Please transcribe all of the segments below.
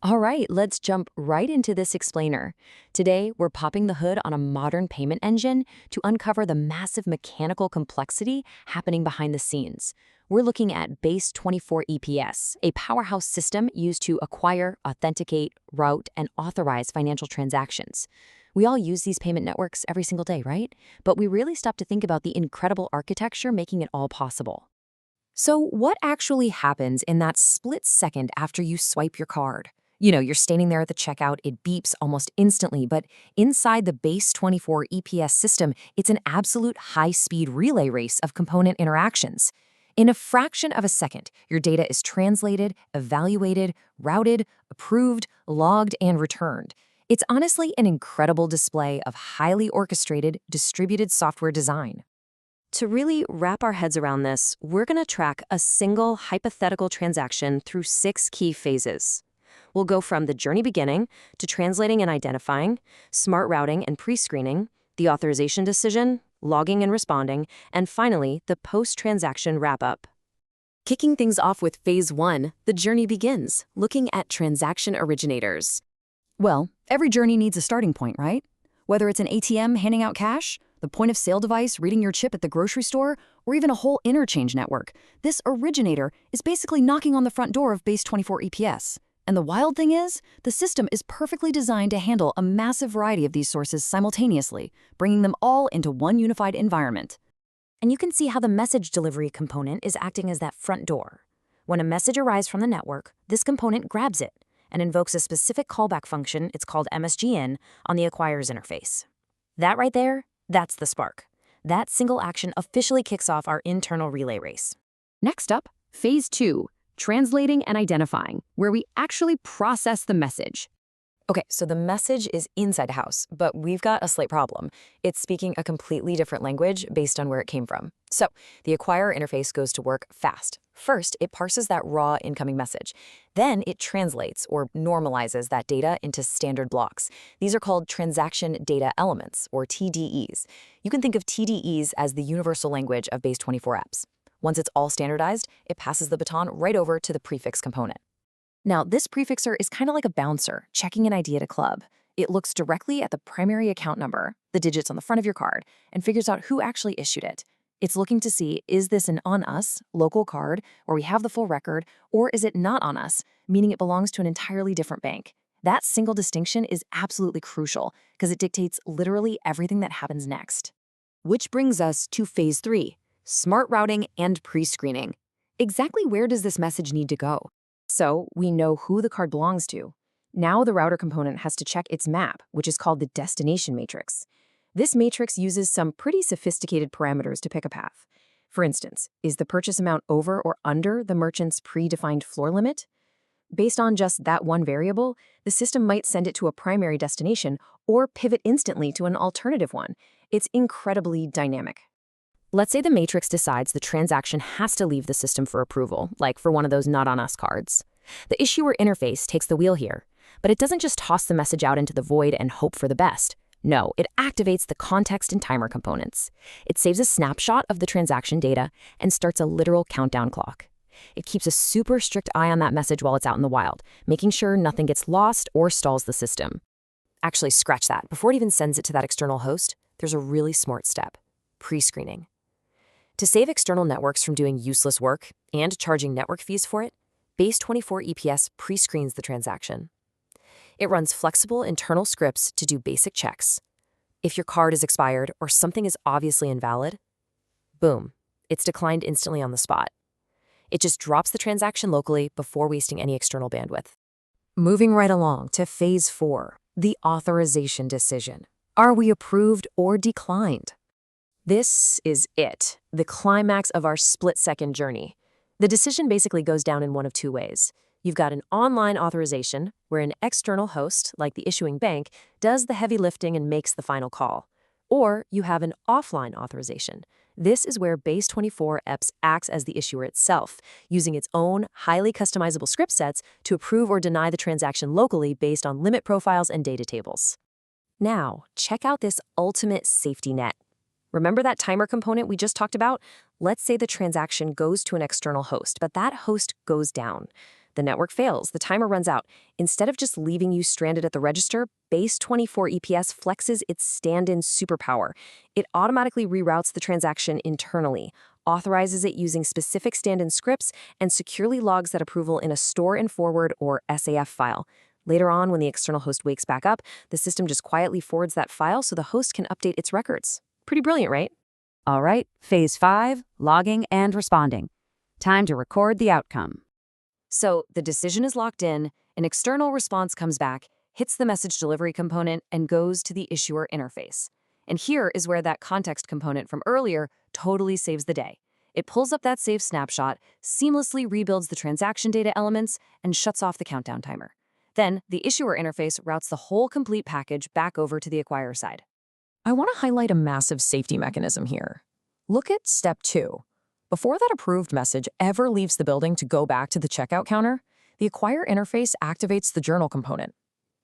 All right, let's jump right into this explainer. Today, we're popping the hood on a modern payment engine to uncover the massive mechanical complexity happening behind the scenes. We're looking at BASE24-eps, a powerhouse system used to acquire, authenticate, route, and authorize financial transactions. We all use these payment networks every single day, right? But we really stop to think about the incredible architecture making it all possible. So, what actually happens in that split second after you swipe your card? You're standing there at the checkout, it beeps almost instantly, but inside the Base 24 EPS system, it's an absolute high-speed relay race of component interactions. In a fraction of a second, your data is translated, evaluated, routed, approved, logged, and returned. It's honestly an incredible display of highly orchestrated, distributed software design. To really wrap our heads around this, we're going to track a single hypothetical transaction through 6 key phases. We'll go from the journey beginning to translating and identifying, smart routing and pre-screening, the authorization decision, logging and responding, and finally, the post-transaction wrap-up. Kicking things off with phase 1, the journey begins, looking at transaction originators. Well, every journey needs a starting point, right? Whether it's an ATM handing out cash, the point-of-sale device reading your chip at the grocery store, or even a whole interchange network, this originator is basically knocking on the front door of Base24-eps. And the wild thing is, the system is perfectly designed to handle a massive variety of these sources simultaneously, bringing them all into one unified environment. And you can see how the message delivery component is acting as that front door. When a message arrives from the network, this component grabs it and invokes a specific callback function, it's called MSGN, on the acquirer's interface. That right there, that's the spark. That single action officially kicks off our internal relay race. Next up, phase 2, translating and identifying, where we actually process the message. Okay, so the message is inside the house, but we've got a slight problem. It's speaking a completely different language based on where it came from. So the acquirer interface goes to work fast. First, it parses that raw incoming message. Then it translates or normalizes that data into standard blocks. These are called transaction data elements, or TDEs. You can think of TDEs as the universal language of Base24-eps. Once it's all standardized, it passes the baton right over to the prefix component. Now, this prefixer is kind of like a bouncer checking an ID at a club. It looks directly at the primary account number, the digits on the front of your card, and figures out who actually issued it. It's looking to see, is this an on-us, local card, where we have the full record, or is it not on us, meaning it belongs to an entirely different bank? That single distinction is absolutely crucial because it dictates literally everything that happens next. Which brings us to phase 3, smart routing and pre-screening. Exactly where does this message need to go? So we know who the card belongs to. Now the router component has to check its map, which is called the destination matrix. This matrix uses some pretty sophisticated parameters to pick a path. For instance, is the purchase amount over or under the merchant's predefined floor limit? Based on just that one variable, the system might send it to a primary destination or pivot instantly to an alternative one. It's incredibly dynamic. Let's say the matrix decides the transaction has to leave the system for approval, like for one of those not-on-us cards. The issuer interface takes the wheel here, but it doesn't just toss the message out into the void and hope for the best. No, it activates the context and timer components. It saves a snapshot of the transaction data and starts a literal countdown clock. It keeps a super strict eye on that message while it's out in the wild, making sure nothing gets lost or stalls the system. Actually, scratch that. Before it even sends it to that external host, there's a really smart step: pre-screening. To save external networks from doing useless work and charging network fees for it, Base24-eps pre-screens the transaction. It runs flexible internal scripts to do basic checks. If your card is expired or something is obviously invalid, boom, it's declined instantly on the spot. It just drops the transaction locally before wasting any external bandwidth. Moving right along to phase 4, the authorization decision. Are we approved or declined? This is it, the climax of our split-second journey. The decision basically goes down in one of 2 ways. You've got an online authorization, where an external host, like the issuing bank, does the heavy lifting and makes the final call. Or you have an offline authorization. This is where Base24-eps acts as the issuer itself, using its own highly customizable script sets to approve or deny the transaction locally based on limit profiles and data tables. Now, check out this ultimate safety net. Remember that timer component we just talked about? Let's say the transaction goes to an external host, but that host goes down. The network fails, the timer runs out. Instead of just leaving you stranded at the register, BASE24-eps flexes its stand-in superpower. It automatically reroutes the transaction internally, authorizes it using specific stand-in scripts, and securely logs that approval in a store and forward or SAF file. Later on, when the external host wakes back up, the system just quietly forwards that file so the host can update its records. Pretty brilliant, right? All right, phase 5, logging and responding. Time to record the outcome. So the decision is locked in, an external response comes back, hits the message delivery component, and goes to the issuer interface. And here is where that context component from earlier totally saves the day. It pulls up that saved snapshot, seamlessly rebuilds the transaction data elements, and shuts off the countdown timer. Then, the issuer interface routes the whole complete package back over to the acquirer side. I want to highlight a massive safety mechanism here. Look at step 2. Before that approved message ever leaves the building to go back to the checkout counter, the acquirer interface activates the journal component.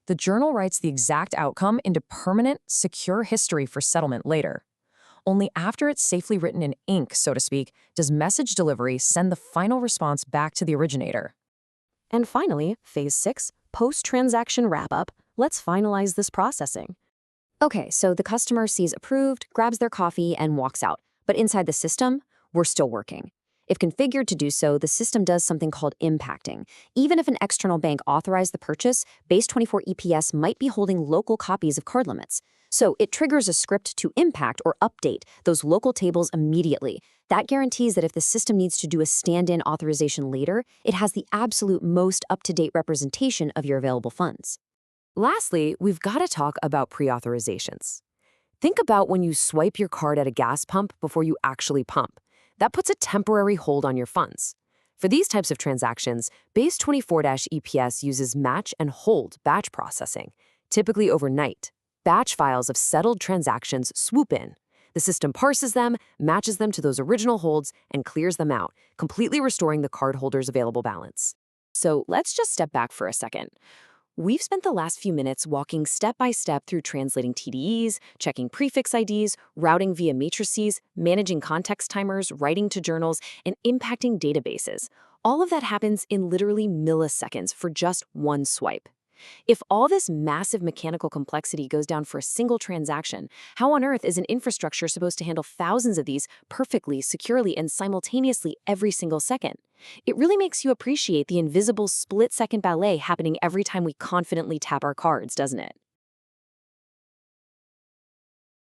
The journal writes the exact outcome into permanent, secure history for settlement later. Only after it's safely written in ink, so to speak, does message delivery send the final response back to the originator. And finally, phase 6, post-transaction wrap-up. Let's finalize this processing. Okay, so the customer sees approved, grabs their coffee, and walks out. But inside the system, we're still working. If configured to do so, the system does something called impacting. Even if an external bank authorized the purchase, BASE24-eps might be holding local copies of card limits. So it triggers a script to impact or update those local tables immediately. That guarantees that if the system needs to do a stand-in authorization later, it has the absolute most up-to-date representation of your available funds. Lastly, we've got to talk about pre-authorizations. Think about when you swipe your card at a gas pump before you actually pump. That puts a temporary hold on your funds. For these types of transactions, BASE24-eps uses match and hold batch processing, typically overnight. Batch files of settled transactions swoop in. The system parses them, matches them to those original holds, and clears them out, completely restoring the cardholder's available balance. So let's just step back for a second. We've spent the last few minutes walking step by step through translating TDEs, checking prefix IDs, routing via matrices, managing context timers, writing to journals, and impacting databases. All of that happens in literally milliseconds for just one swipe. If all this massive mechanical complexity goes down for a single transaction, how on earth is an infrastructure supposed to handle thousands of these perfectly, securely, and simultaneously every single second? It really makes you appreciate the invisible split-second ballet happening every time we confidently tap our cards, doesn't it?